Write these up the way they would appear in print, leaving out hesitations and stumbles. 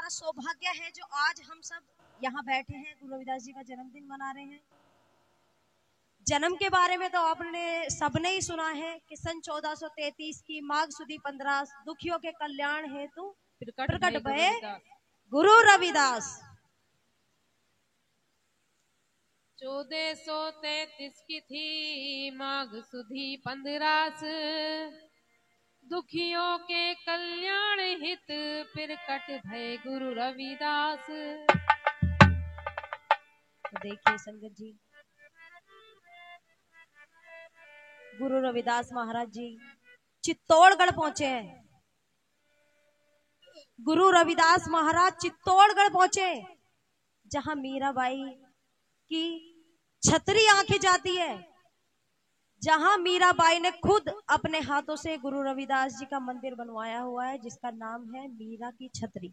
हमारा सौभाग्य है जो आज हम सब यहाँ बैठे हैं, गुरु रविदास जी का जन्मदिन मना रहे हैं। जन्म के बारे में तो आपने सबने ही सुना है कि सन 1433 की माघ सुदी 15 दुखियों के कल्याण हेतु प्रकट भये गुरु रविदास। 1433 की थी माघ सुदी 15 दुखियों के कल्याण हित प्रकट भये गुरु रविदास। तो देखिए संगत जी, गुरु रविदास महाराज जी चित्तौड़गढ़ पहुंचे हैं। गुरु रविदास महाराज चित्तौड़गढ़ पहुंचे, जहां मीराबाई की छतरी आंकी जाती है, जहां मीराबाई ने खुद अपने हाथों से गुरु रविदास जी का मंदिर बनवाया हुआ है, जिसका नाम है मीरा की छतरी।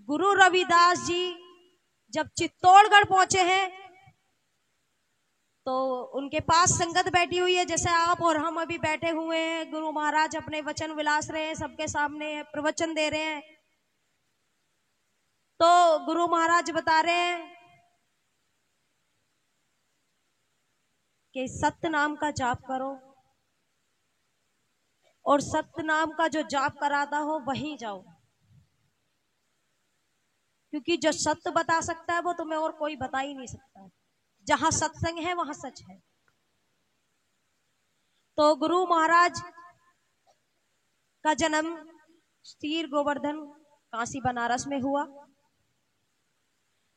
गुरु रविदास जी जब चित्तौड़गढ़ पहुंचे हैं तो उनके पास संगत बैठी हुई है, जैसे आप और हम अभी बैठे हुए हैं। गुरु महाराज अपने वचन विलास रहे हैं, सबके सामने प्रवचन दे रहे हैं। तो गुरु महाराज बता रहे हैं कि सत्य नाम का जाप करो और सत्य नाम का जो जाप कराता हो वहीं जाओ, क्योंकि जो सत्य बता सकता है वो तुम्हें और कोई बता ही नहीं सकता। जहां सत्संग है वहां सच है। तो गुरु महाराज का जन्म स्थिर गोवर्धन काशी बनारस में हुआ।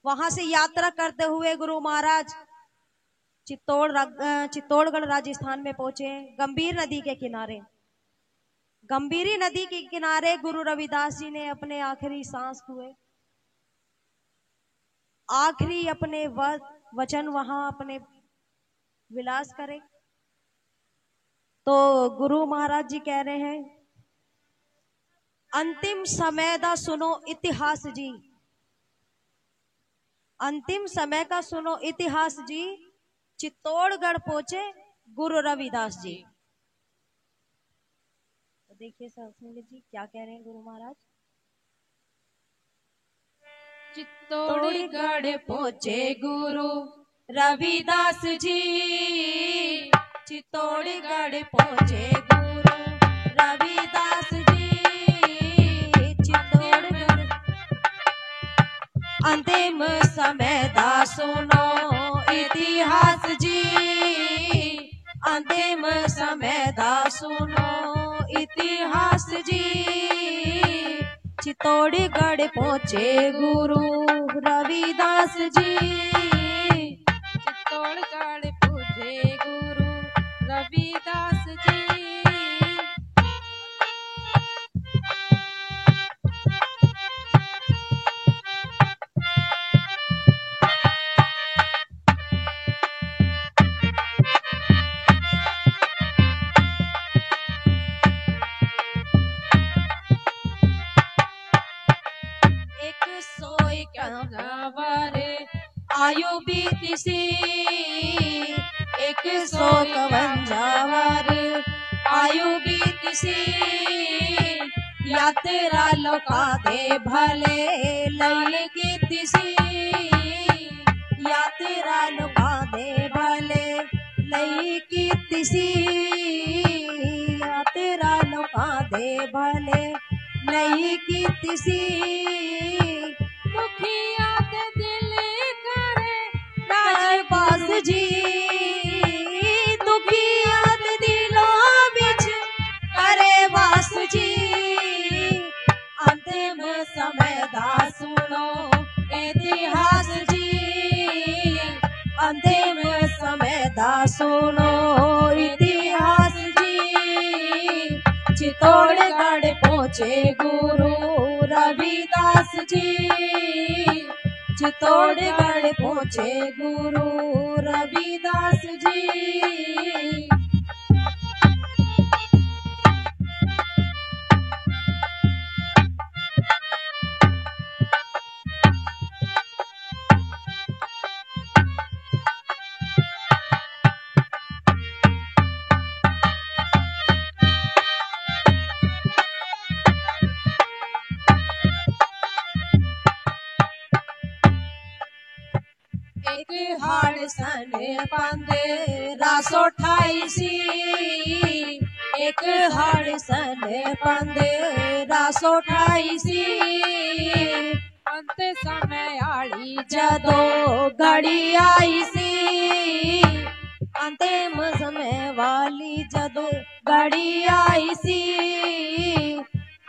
वहां से यात्रा करते हुए गुरु महाराज चित्तौड़गढ़ राजस्थान में पहुंचे। गंभीर नदी के किनारे, गंभीरी नदी के किनारे गुरु रविदास जी ने अपने आखिरी सांस हुए, आखिरी अपने वचन वहां अपने विलास करे। तो गुरु महाराज जी कह रहे हैं, अंतिम समय दा सुनो इतिहास जी, अंतिम समय का सुनो इतिहास जी, चित्तौड़गढ़ पहुंचे गुरु रविदास जी। तो देखिए सत्संग जी क्या कह रहे हैं गुरु महाराज। चित्तौड़गढ़ पहुंचे गुरु रविदास जी, चित्तौड़गढ़ पहुंचे गुरु रविदास जी, चित्तौड़गढ़ अंतिम समय दा सुनो इतिहास जी, अंतिम समय दा सुनो इतिहास जी, चित्तौड़गढ़ पहुंचे गुरु रविदास जी, चित्तौड़गढ़ पहुंचे गुरु रविदास जी। आयु बीती सी 151 आयु बीती सी, यात्रा लोका दे भले लई कीती सी, यात्रा लोका दे भले लई कीती सी, यात्रा लोका दे भले लई कीती सी, दुखिया दे दिल करे राजपास जी, दुखिया दे दिलों बिच करे वास जी, अंतिम समय दा सुनो इतिहास जी, अंतिम समय दा सुनो इतिहास जी, चित्तौड़गढ़ पहुंचे गुरु रविदास जी, चित्तौड़गढ़ पहुंचे गुरु रविदास जी। हाड़ सन 1528 एक हाड़ सन 1528 अंत समय आड़ी जदो घड़ी आई सी अंतिम समय वाली जदो घड़ी आई सी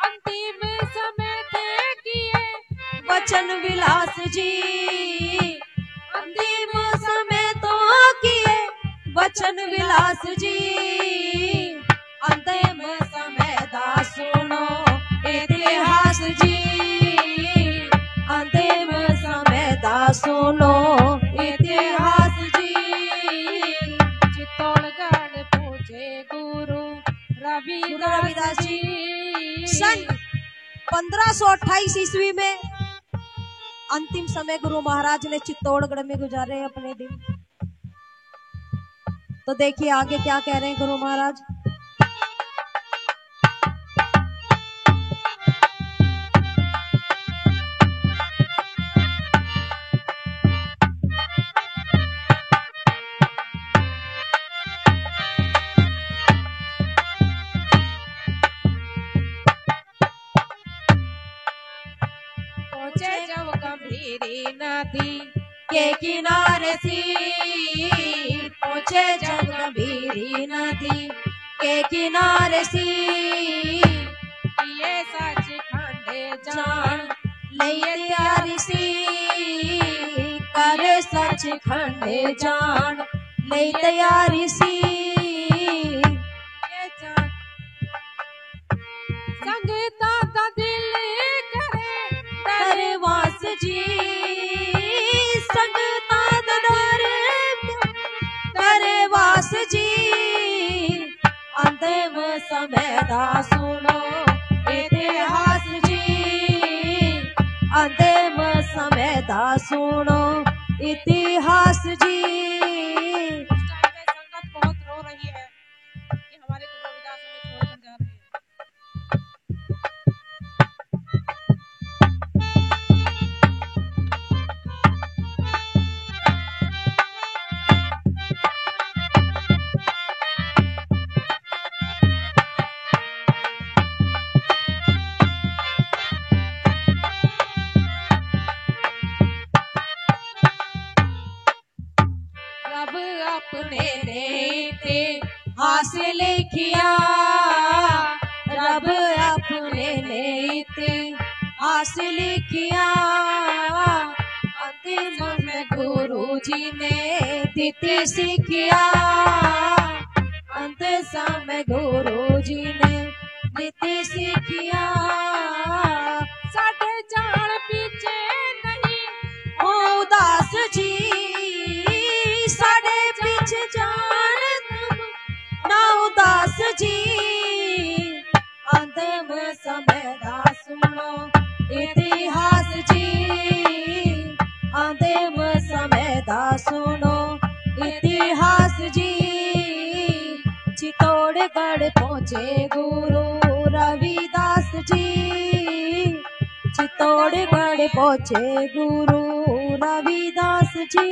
अंतिम समय देखिए वचन विलास जी अंतिम समय तो किए वचन विलास जी अंतिम समय दा सुनो इतिहास जी अंतिम समय दा सुनो इतिहास जी चित्तौड़गढ़ पहुंचे गुरु रविदास जी सन 1528 ईस्वी में अंतिम समय गुरु महाराज ने चित्तौड़गढ़ में गुजारे अपने दिन। तो देखिए आगे क्या कह रहे हैं गुरु महाराज। जब गंभीरी नदी के किनारे सी पहुंचे जब गंभीरी नदी के किनारे सी ये सच खंडे जान लिए तैयारी सी करे सच खंडे जान ले तैयारी सी ये जान संगता दा दिल करे दरवास जी संगता दा दरवास जी अंतिम समय दा सुनो इतिहास जी अंतिम समय दा सुनो इतिहास जी। संगत बहुत रो रही है कि हमारे गुरु रविदास हमें छोड़कर जा रहे हैं। रब अपने ने हासिल किया रब अपने ने हासिल किया अंतिम में गुरु जी ने दिती सीखिया अंत समय गुरु जी ने दिती सीखिया साढ़े जान पीछे नहीं ओ उदास जी साढ़े पीछे जान तुम ना उदास जी अंतिम समय दा सुनो इतिहास जी अंतिम समय दा सुनो इतिहास जी चित्तौड़गढ़ पहुंचे गुरु रविदास जी चित्तौड़गढ़ पहुंचे गुरु रविदास जी।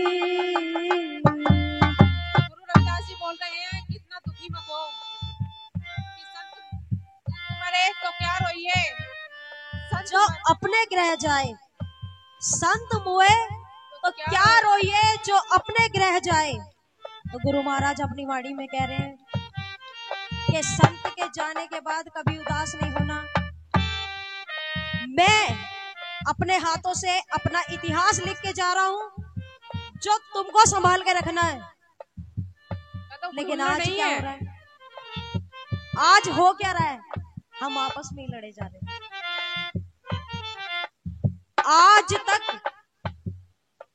गुरु रविदास जी बोल रहे हैं कि इतना दुखी मत हो कि संत मरे तो क्या रोइए जो अपने ग्रह जाए संत मुए तो क्या रोइए जो अपने ग्रह जाए। तो गुरु महाराज अपनी वाणी में कह रहे हैं कि संत के जाने के बाद कभी उदास नहीं होना। मैं अपने हाथों से अपना इतिहास लिख के जा रहा हूं जो तुमको संभाल के रखना है। लेकिन आज क्या हो रहा है आज हो क्या रहा है हम आपस में ही लड़े जा रहे हैं। आज तक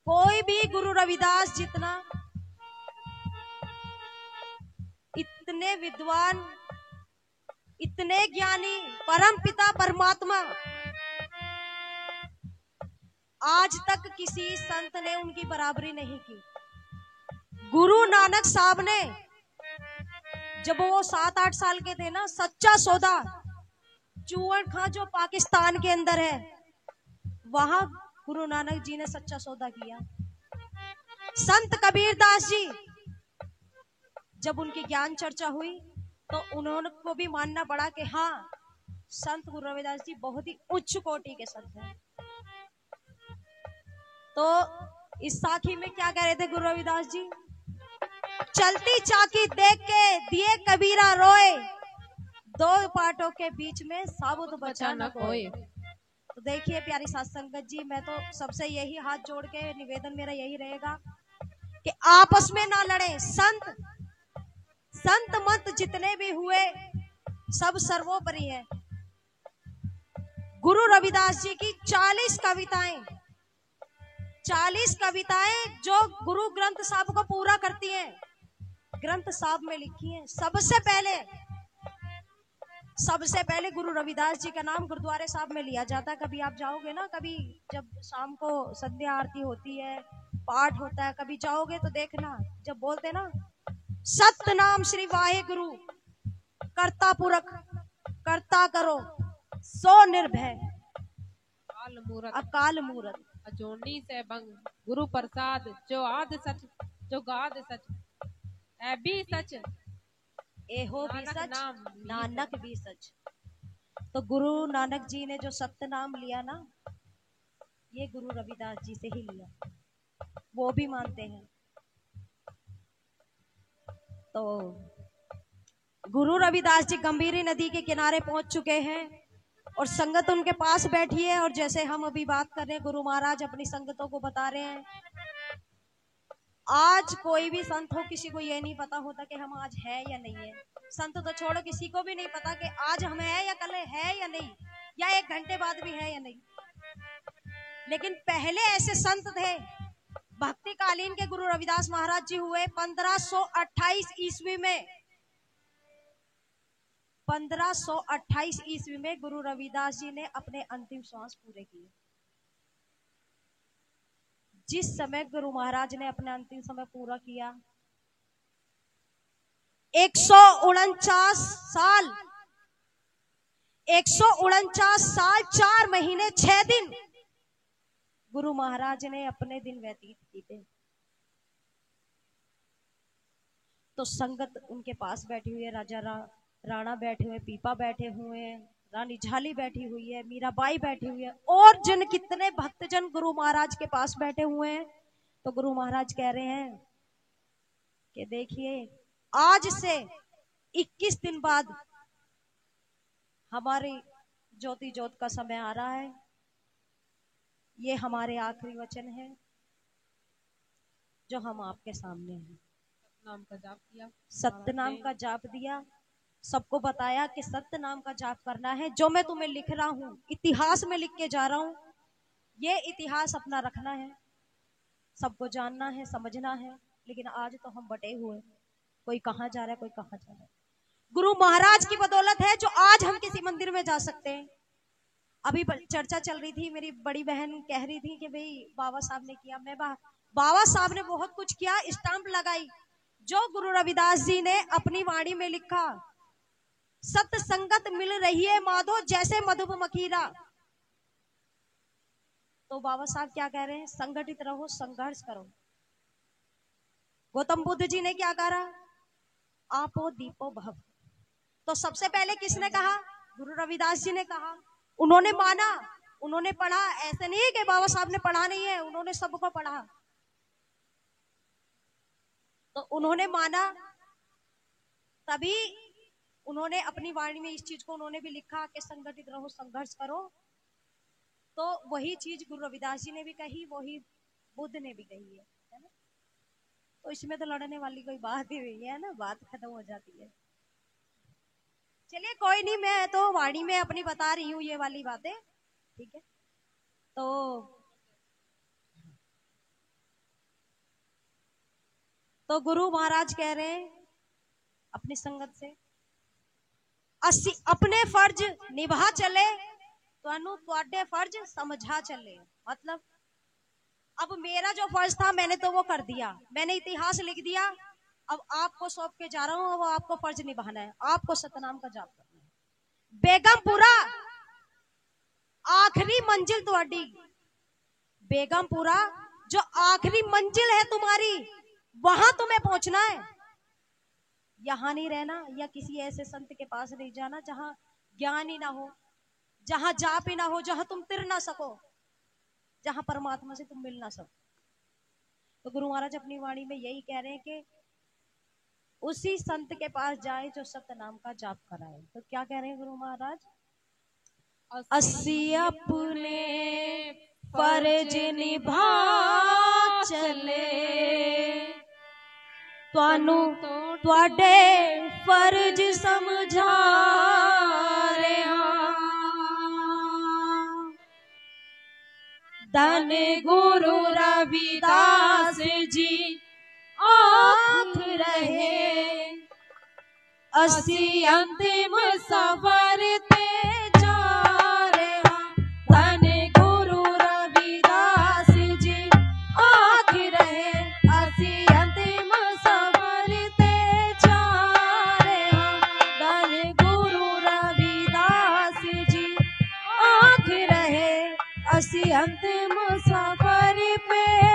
कोई भी गुरु रविदास जितना इतने विद्वान इतने ज्ञानी परम पिता परमात्मा आज तक किसी संत ने उनकी बराबरी नहीं की। गुरु नानक साहब ने जब वो 7-8 साल के थे ना सच्चा सौदा चूअन खां जो पाकिस्तान के अंदर है वहां गुरु नानक जी ने सच्चा सौदा किया। संत कबीर दास जी, जब उनकी ज्ञान चर्चा हुई तो उन्होंने को भी मानना पड़ा कि हाँ, संत गुरु रविदास जी बहुत ही उच्च कोटि के संत हैं। तो इस साखी में क्या कह रहे थे गुरु रविदास जी? चलती चाकी देख के दिए कबीरा रोए, दो पाटों के बीच में साबुत बचा न कोई। तो देखिए प्यारी साथ संगत जी, मैं तो सबसे यही हाथ जोड़ के निवेदन मेरा यही रहेगा कि आपस में ना लड़े। संत मंत जितने भी हुए सब सर्वोपरि है। गुरु रविदास जी की 40 कविताएं जो गुरु ग्रंथ साहब को पूरा करती हैं, ग्रंथ साहब में लिखी हैं। सबसे पहले गुरु रविदास जी का नाम गुरुद्वारे साहब में लिया जाता है। कभी आप जाओगे ना, कभी जब शाम को संध्या आरती होती है, पाठ होता है, कभी जाओगे तो देखना, जब बोलते ना सतनाम श्री वाहे गुरु करता पुरख करता करो सो निर्भय अकाल मूरत अजोनी से बंग गुरु प्रसाद जो आद सच जो गाद सच है भी सच एहो भी सच नानक भी सच। तो गुरु नानक जी ने जो सत्य नाम लिया ना, ये गुरु रविदास जी से ही लिया, वो भी मानते हैं। तो गुरु रविदास जी गंभीरी नदी के किनारे पहुंच चुके हैं और संगत उनके पास बैठी है। और जैसे हम अभी बात कर रहे हैं, गुरु महाराज अपनी संगतों को बता रहे हैं, आज कोई भी संत हो, किसी को ये नहीं पता होता कि हम आज है या नहीं है। संत तो छोड़ो, किसी को भी नहीं पता कि आज हम है या कल है या नहीं, या 1 घंटे बाद भी है या नहीं। लेकिन पहले ऐसे संत थे, भक्ति कालीन के गुरु रविदास महाराज जी हुए 1528 ईस्वी में। 1528 ईस्वी में गुरु रविदास जी ने अपने अंतिम श्वास पूरे किए। जिस समय गुरु महाराज ने अपना अंतिम समय पूरा किया, 149 साल 4 महीने 6 दिन गुरु महाराज ने अपने दिन व्यतीत किए थे। तो संगत उनके पास बैठी हुई है, राजा राणा बैठे हुए, पीपा बैठे हुए हैं, रानी झाली बैठी हुई है, मीराबाई बैठी हुई है, और जन कितने भक्तजन गुरु महाराज के पास बैठे हुए हैं। तो गुरु महाराज कह रहे हैं कि देखिए, आज से 21 दिन बाद हमारी ज्योति ज्योत का समय आ रहा है। ये हमारे आखिरी वचन है जो हम आपके सामने हैं। नाम का जाप किया, सत्य नाम का जाप दिया, सबको बताया कि सत्य नाम का जाप करना है। जो मैं तुम्हें लिख रहा हूं, इतिहास में लिख के जा रहा हूं, ये इतिहास अपना रखना है, सबको जानना है, समझना है। लेकिन आज तो हम बटे हुए, कोई कहां जा रहा है, कोई कहां जा रहा है। गुरु महाराज की बदौलत है जो आज हम किसी मंदिर में जा सकते हैं। अभी चर्चा चल रही थी, मेरी बड़ी बहन कह रही थी कि भाई बाबा साहब ने किया। मैं बाबा साहब ने बहुत कुछ किया, स्टाम्प लगाई। जो गुरु रविदास जी ने अपनी वाणी में लिखा, सत संगत मिल रही है माधो जैसे मधुप मकीरा। तो बाबा साहब क्या कह रहे हैं? संगठित रहो, संघर्ष करो। गौतम बुद्ध जी ने क्या कहा? आपो दीपो भव। तो सबसे पहले किसने कहा? गुरु रविदास जी ने कहा। उन्होंने माना, उन्होंने पढ़ा। ऐसे नहीं है कि बाबा साहब ने पढ़ा नहीं है, उन्होंने सबको पढ़ा। तो उन्होंने माना, तभी उन्होंने अपनी वाणी में इस चीज को उन्होंने भी लिखा कि संगठित रहो, संघर्ष करो। तो वही चीज गुरु रविदास जी ने भी कही, वही बुद्ध ने भी कही है ना। तो इसमें तो लड़ने वाली कोई बात ही नहीं है ना, बात खत्म हो जाती है। चलिए कोई नहीं, मैं तो वाणी में अपनी बता रही हूँ ये वाली बातें, ठीक है। तो गुरु महाराज कह रहे हैं अपनी संगत से, असी अपने फर्ज निभा चले, तुहाडे फर्ज समझा चले। मतलब अब मेरा जो फर्ज था मैंने तो वो कर दिया, मैंने इतिहास लिख दिया। अब आपको सौंप के जा रहा हूं, वो आपको फर्ज निभाना है, आपको सतनाम का जाप करना है। बेगमपुरा आखिरी मंजिल तुहाडी, बेगमपुरा जो आखिरी मंजिल है तुम्हारी, वहां तुम्हें पहुंचना है। यहां नहीं रहना, या किसी ऐसे संत के पास नहीं जाना जहां ज्ञान ही ना हो, जहां जाप ही ना हो, जहां तुम तिर ना सको, जहां परमात्मा से तुम मिल ना सको। तो गुरु महाराज अपनी वाणी में यही कह रहे हैं कि उसी संत के पास जाए जो सत्य नाम का जाप कराए। तो क्या कह रहे हैं गुरु महाराज? अस्सी अपने फर्ज निभा चले, तुहानू तुहाडे फर्ज समझा रहे हां। धन गुरु रविदास जी आख रहे, असी अंतिम सफर ते जा रहे हां। धन गुरु रविदास जी आख रहे, असी अंतिम सफर ते जा रहे हां। धन गुरु रविदास जी आख रहे, असी अंतिम सफर पे